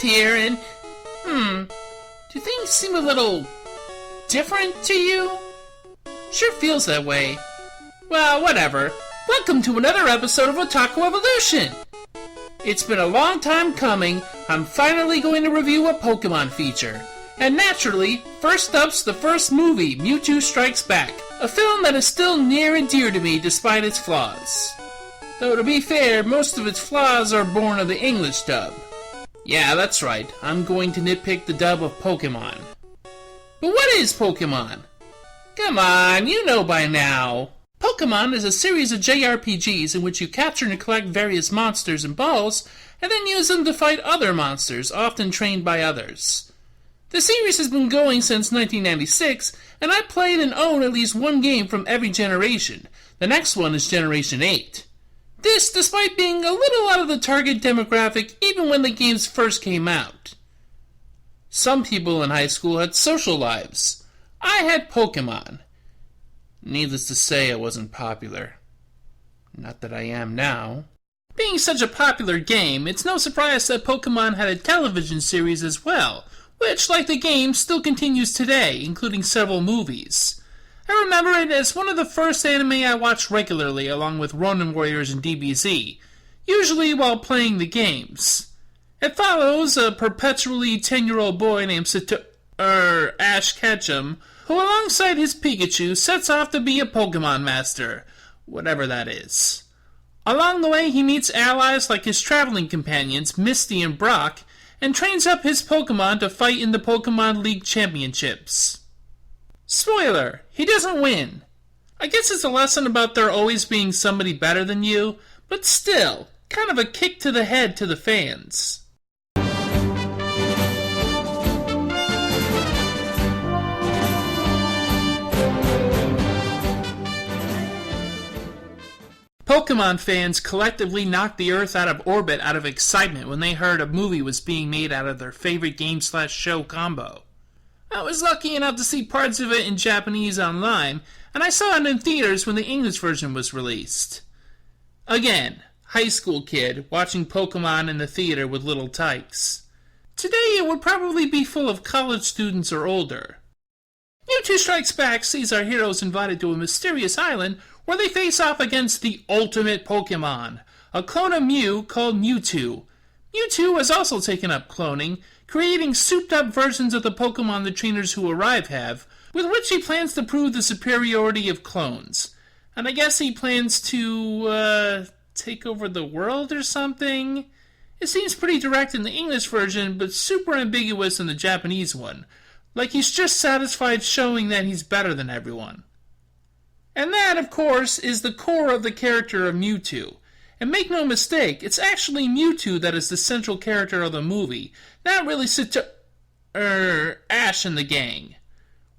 live here and, do things seem a little different to you? Sure feels that way. Well, whatever. Welcome to another episode of Otaku Evolution! It's been a long time coming. I'm finally going to review a Pokémon feature. And naturally, first up's the first movie, Mewtwo Strikes Back, a film that is still near and dear to me despite its flaws. Though to be fair, most of its flaws are born of the English dub. Yeah, that's right, I'm going to nitpick the dub of Pokémon. But what is Pokémon? Come on, you know by now. Pokémon is a series of JRPGs in which you capture and collect various monsters and balls, and then use them to fight other monsters, often trained by others. The series has been going since 1996, and I played and own at least one game from every generation. The next one is Generation 8. This despite being a little out of the target demographic even when the games first came out. Some people in high school had social lives. I had Pokémon. Needless to say, I wasn't popular. Not that I am now. Being such a popular game, it's no surprise that Pokémon had a television series as well, which, like the game, still continues today, including several movies. I remember it as one of the first anime I watched regularly along with Ronin Warriors and DBZ, usually while playing the games. It follows a perpetually 10-year-old boy named Ash Ketchum, who alongside his Pikachu sets off to be a Pokemon master, whatever that is. Along the way he meets allies like his traveling companions Misty and Brock, and trains up his Pokemon to fight in the Pokemon League Championships. Spoiler, he doesn't win. I guess it's a lesson about there always being somebody better than you, but still, kind of a kick to the head to the fans. Pokemon fans collectively knocked the Earth out of orbit out of excitement when they heard a movie was being made out of their favorite game/show combo. I was lucky enough to see parts of it in Japanese online, and I saw it in theaters when the English version was released. Again, high school kid watching Pokemon in the theater with little tykes. Today it would probably be full of college students or older. Mewtwo Strikes Back sees our heroes invited to a mysterious island where they face off against the ultimate Pokémon, a clone of Mew called Mewtwo. Mewtwo has also taken up cloning, creating souped-up versions of the Pokémon the trainers who arrive have, with which he plans to prove the superiority of clones. And I guess he plans to, take over the world or something? It seems pretty direct in the English version, but super ambiguous in the Japanese one. Like he's just satisfied showing that he's better than everyone. And that, of course, is the core of the character of Mewtwo. And make no mistake, it's actually Mewtwo that is the central character of the movie, not really Ash and the gang.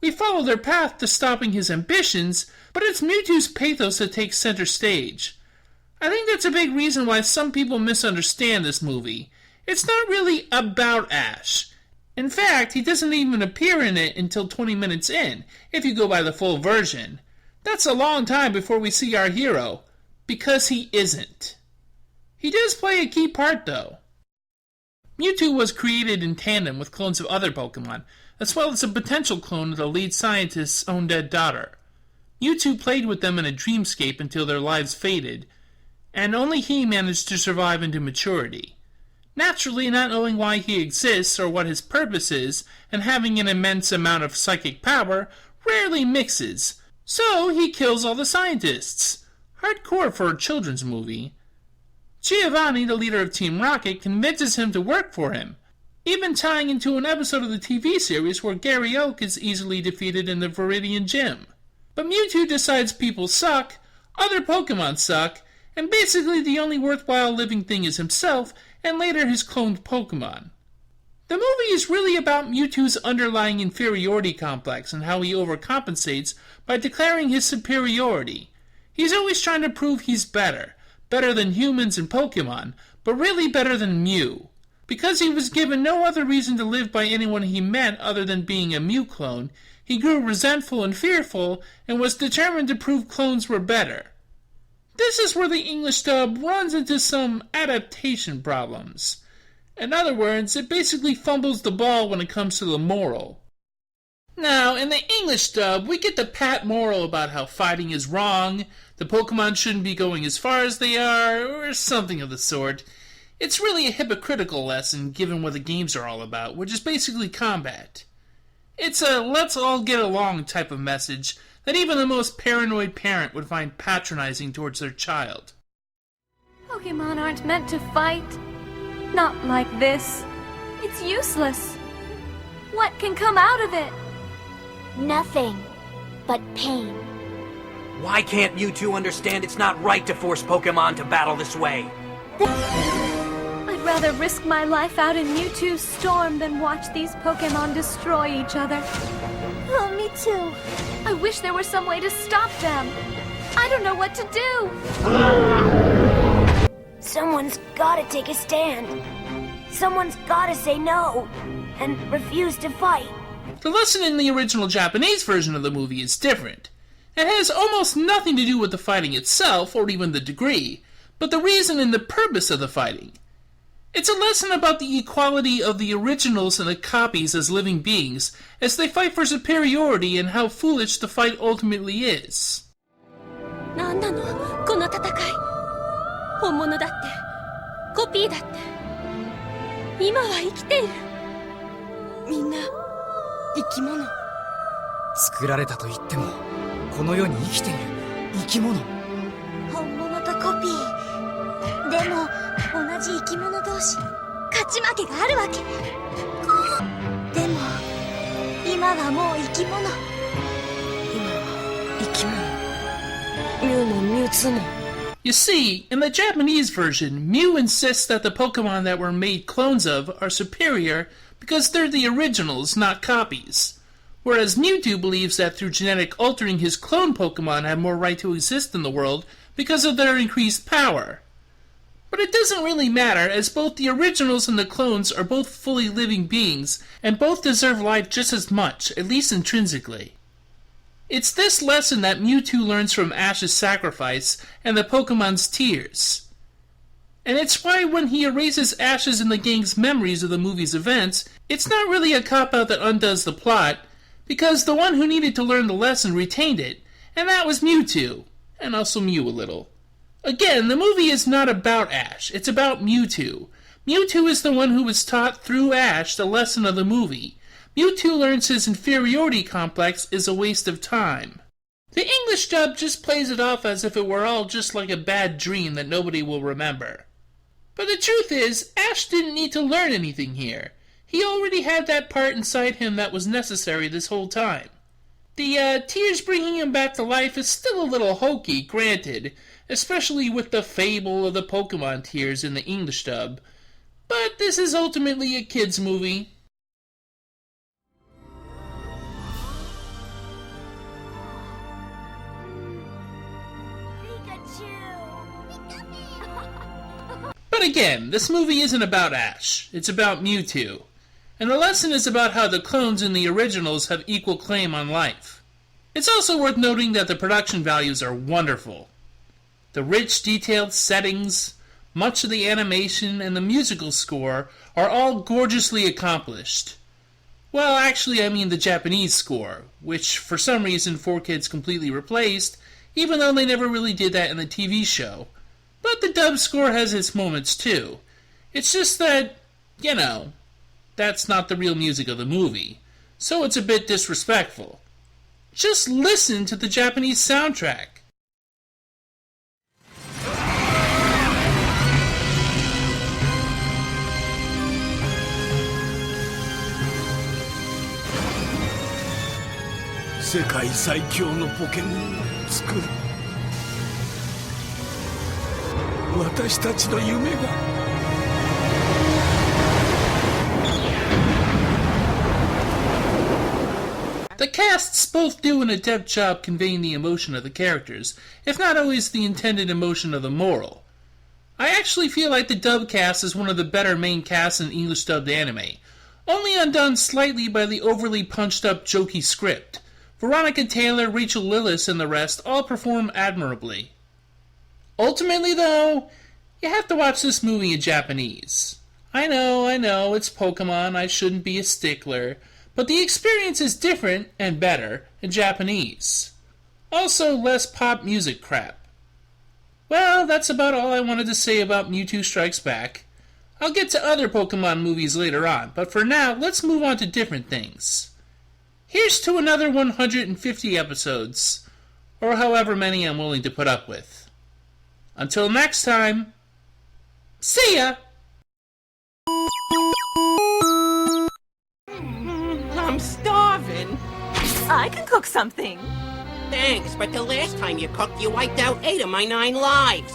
We follow their path to stopping his ambitions, but it's Mewtwo's pathos that takes center stage. I think that's a big reason why some people misunderstand this movie. It's not really about Ash. In fact, he doesn't even appear in it until 20 minutes in, if you go by the full version. That's a long time before we see our hero, because he isn't. He does play a key part, though. Mewtwo was created in tandem with clones of other Pokemon, as well as a potential clone of the lead scientist's own dead daughter. Mewtwo played with them in a dreamscape until their lives faded, and only he managed to survive into maturity. Naturally, not knowing why he exists or what his purpose is, and having an immense amount of psychic power, rarely mixes. So he kills all the scientists. Hardcore for a children's movie. Giovanni, the leader of Team Rocket, convinces him to work for him, even tying into an episode of the TV series where Gary Oak is easily defeated in the Viridian Gym. But Mewtwo decides people suck, other Pokemon suck, and basically the only worthwhile living thing is himself, and later his cloned Pokemon. The movie is really about Mewtwo's underlying inferiority complex and how he overcompensates by declaring his superiority. He's always trying to prove he's better than humans and Pokemon, but really better than Mew. Because he was given no other reason to live by anyone he met other than being a Mew clone, he grew resentful and fearful and was determined to prove clones were better. This is where the English dub runs into some adaptation problems. In other words, it basically fumbles the ball when it comes to the moral. Now, in the English dub, we get the pat moral about how fighting is wrong, the Pokemon shouldn't be going as far as they are, or something of the sort. It's really a hypocritical lesson given what the games are all about, which is basically combat. It's a let's all get along type of message that even the most paranoid parent would find patronizing towards their child. Pokemon aren't meant to fight. Not like this. It's useless. What can come out of it? Nothing but pain. Why can't Mewtwo understand it's not right to force Pokémon to battle this way? I'd rather risk my life out in Mewtwo's storm than watch these Pokemon destroy each other. Oh, me too. I wish there were some way to stop them. I don't know what to do. Someone's gotta take a stand. Someone's gotta say no and refuse to fight. The lesson in the original Japanese version of the movie is different. It has almost nothing to do with the fighting itself, or even the degree, but the reason and the purpose of the fighting. It's a lesson about the equality of the originals and the copies as living beings, as they fight for superiority and how foolish the fight ultimately is. なんなのこの戦い。本物だって、コピーだって。今は生きている。みんな、生き物。作られたと言っても、この世に生きている生き物。本物とコピー。でも、同じ生き物同士、勝ち負けがあるわけ。でも、今はもう生き物。今は生き物。ミュウもミュウツーも。You see, in the Japanese version, Mew insists that the Pokemon that were made clones of are superior because they're the originals, not copies. Whereas Mewtwo believes that through genetic altering his clone Pokemon have more right to exist in the world because of their increased power. But it doesn't really matter, as both the originals and the clones are both fully living beings, and both deserve life just as much, at least intrinsically. It's this lesson that Mewtwo learns from Ash's sacrifice and the Pokemon's tears. And it's why when he erases Ash's and the gang's memories of the movie's events, it's not really a cop-out that undoes the plot, because the one who needed to learn the lesson retained it, and that was Mewtwo, and also Mew a little. Again, the movie is not about Ash, it's about Mewtwo. Mewtwo is the one who was taught through Ash the lesson of the movie. Mewtwo learns his inferiority complex is a waste of time. The English dub just plays it off as if it were all just like a bad dream that nobody will remember. But the truth is, Ash didn't need to learn anything here. He already had that part inside him that was necessary this whole time. The tears bringing him back to life is still a little hokey, granted, especially with the fable of the Pokemon tears in the English dub. But this is ultimately a kid's movie. But again, this movie isn't about Ash, it's about Mewtwo. And the lesson is about how the clones and the originals have equal claim on life. It's also worth noting that the production values are wonderful. The rich, detailed settings, much of the animation, and the musical score are all gorgeously accomplished. Well, actually, I mean the Japanese score, which for some reason 4Kids completely replaced, even though they never really did that in the TV show. But the dub score has its moments too. It's just that, that's not the real music of the movie, so it's a bit disrespectful. Just listen to the Japanese soundtrack. 世界最強のポケモンを作る。私たちの夢が。The casts both do an adept job conveying the emotion of the characters, if not always the intended emotion of the moral. I actually feel like the dub cast is one of the better main casts in English dubbed anime, only undone slightly by the overly punched up jokey script. Veronica Taylor, Rachel Lillis, and the rest all perform admirably. Ultimately, though, you have to watch this movie in Japanese. I know, it's Pokemon, I shouldn't be a stickler, but the experience is different and better in Japanese. Also, less pop music crap. Well, that's about all I wanted to say about Mewtwo Strikes Back. I'll get to other Pokemon movies later on, but for now, let's move on to different things. Here's to another 150 episodes, or however many I'm willing to put up with. Until next time, see ya! I'm starving. I can cook something. Thanks, but the last time you cooked, you wiped out 8 of my 9 lives.